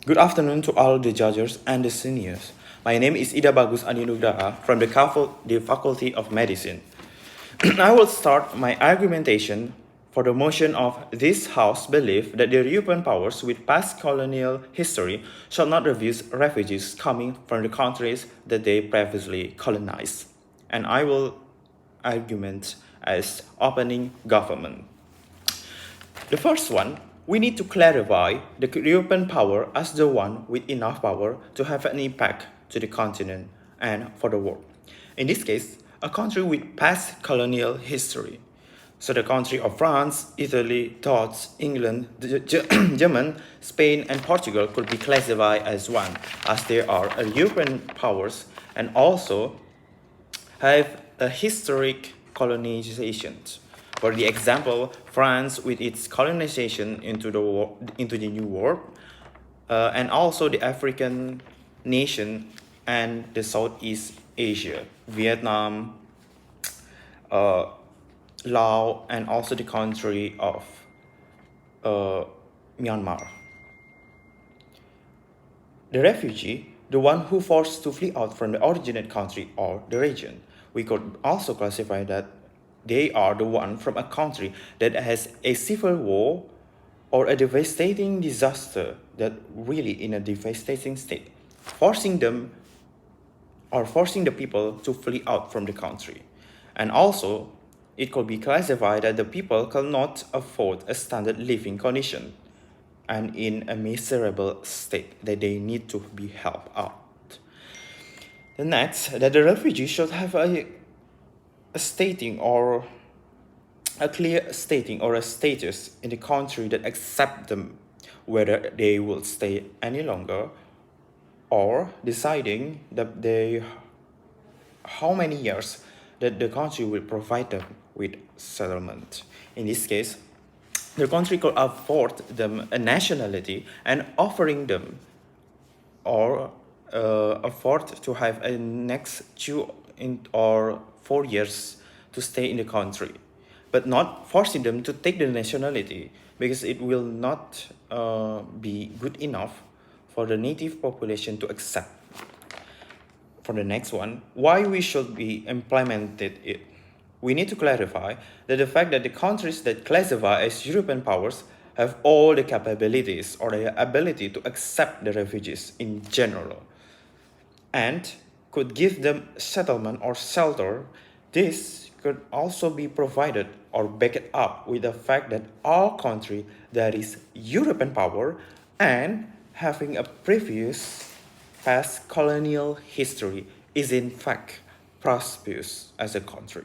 Good afternoon to all the judges and the seniors. My name is Bagus from the Faculty of Medicine. I will start my argumentation for the motion of this House belief that the European powers with past colonial history shall not refuse refugees coming from the countries that they previously colonized. And I will argument as opening government. The first one, we need to clarify the European power as the one with enough power to have an impact to the continent and for the world. In this case, a country with past colonial history. So the country of France, Italy, Dutch, England, Germany, Spain, and Portugal could be classified as one, as they are European powers and also have a historic colonization. For the example, France with its colonization into the New World, and also the African nation and the Southeast Asia, Vietnam, Laos, and also the country of Myanmar. The refugee, the one who forced to flee out from the originate country or the region, we could also classify that they are the one from a country that has a civil war or a devastating disaster that really in a devastating state, forcing them or forcing the people to flee out from the country. And also, it could be classified that the people cannot afford a standard living condition and in a miserable state that they need to be helped out. The next, that the refugee should have a stating or a clear stating or a status in the country that accept them, whether they will stay any longer or deciding that how many years that the country will provide them with settlement. In this case, the country could afford them a nationality and offering them or afford to have a next 2 or 4 years to stay in the country, but not forcing them to take the nationality because it will not be good enough for the native population to accept. For the next one, why we should be implemented it. We need to clarify that the fact that the countries that classify as European powers have all the capabilities or the ability to accept the refugees in general and could give them settlement or shelter. This could also be provided or backed up with the fact that our country that is European power and having a previous past colonial history is in fact prosperous as a country.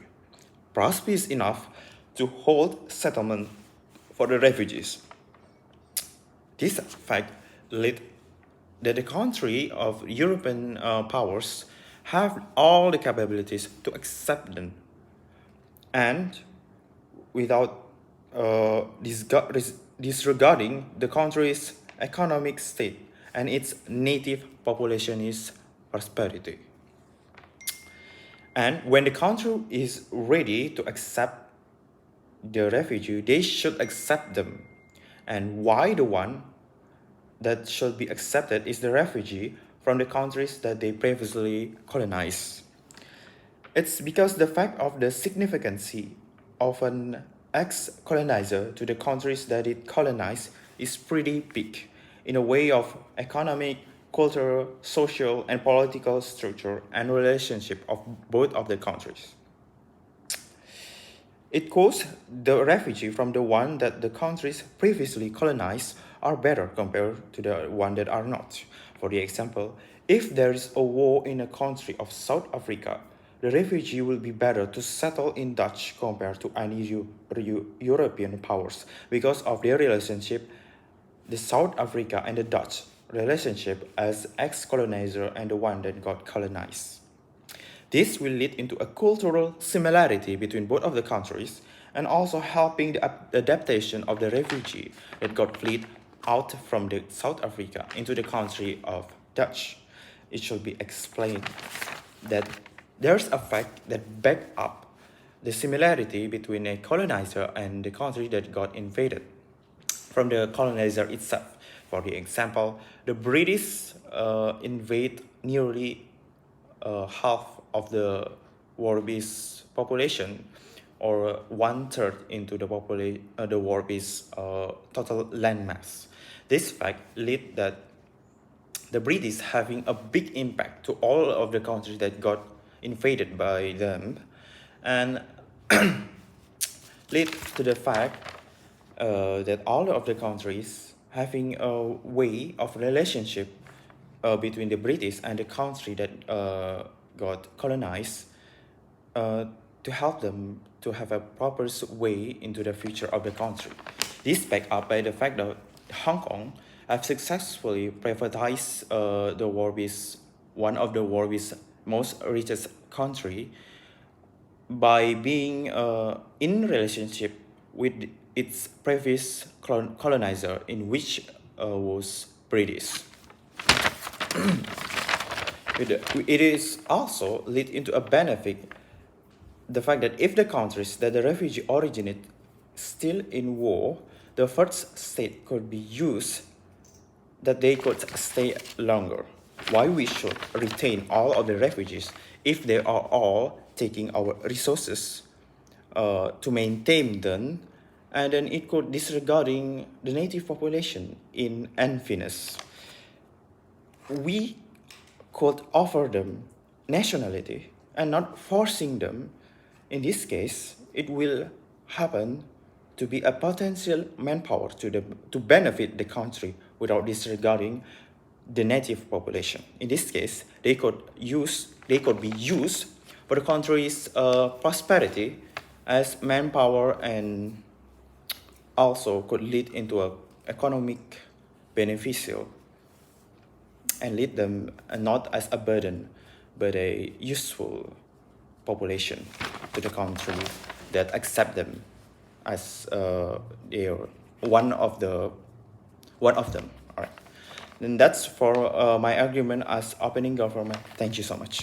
Prosperous enough to hold settlement for the refugees. This fact led that the country of European powers have all the capabilities to accept them and without disregarding the country's economic state and its native population's prosperity. And when the country is ready to accept the refugee, they should accept them. And why the one that should be accepted is the refugee from the countries that they previously colonized? It's because the fact of the significance of an ex-colonizer to the countries that it colonized is pretty big in a way of economic, cultural, social, and political structure and relationship of both of the countries. It caused the refugee from the one that the countries previously colonized are better compared to the one that are not. For the example, if there is a war in a country of South Africa, the refugee will be better to settle in Dutch compared to any European powers because of their relationship, the South Africa and the Dutch relationship as ex-colonizer and the one that got colonized. This will lead into a cultural similarity between both of the countries and also helping the adaptation of the refugee that got fled out from the South Africa into the country of Dutch. It should be explained that there's a fact that back up the similarity between a colonizer and the country that got invaded from the colonizer itself. For the example, the British invade nearly half of the world's population, or one third into the world's total landmass. This fact led that the British having a big impact to all of the countries that got invaded by them, and led to the fact that all of the countries having a way of relationship between the British and the country that got colonized, to help them to have a proper way into the future of the country. This backed up by the fact that Hong Kong have successfully privatized the world's one of the world's most richest country by being in relationship with its previous colonizer, in which was British. It is also lead into a benefit the fact that if the countries that the refugee originate still in war, the first state could be used that they could stay longer. Why we should retain all of the refugees if they are all taking our resources to maintain them, and then it could disregarding the native population in unfairness. We could offer them nationality and not forcing them. In this case, it will happen to be a potential manpower to benefit the country without disregarding the native population. In this case, they could be used for the country's prosperity as manpower, and also could lead into a economic beneficial and lead them not as a burden but a useful population to the country that accept them as their one of them. All right. Then that's for my argument as opening government. Thank you so much.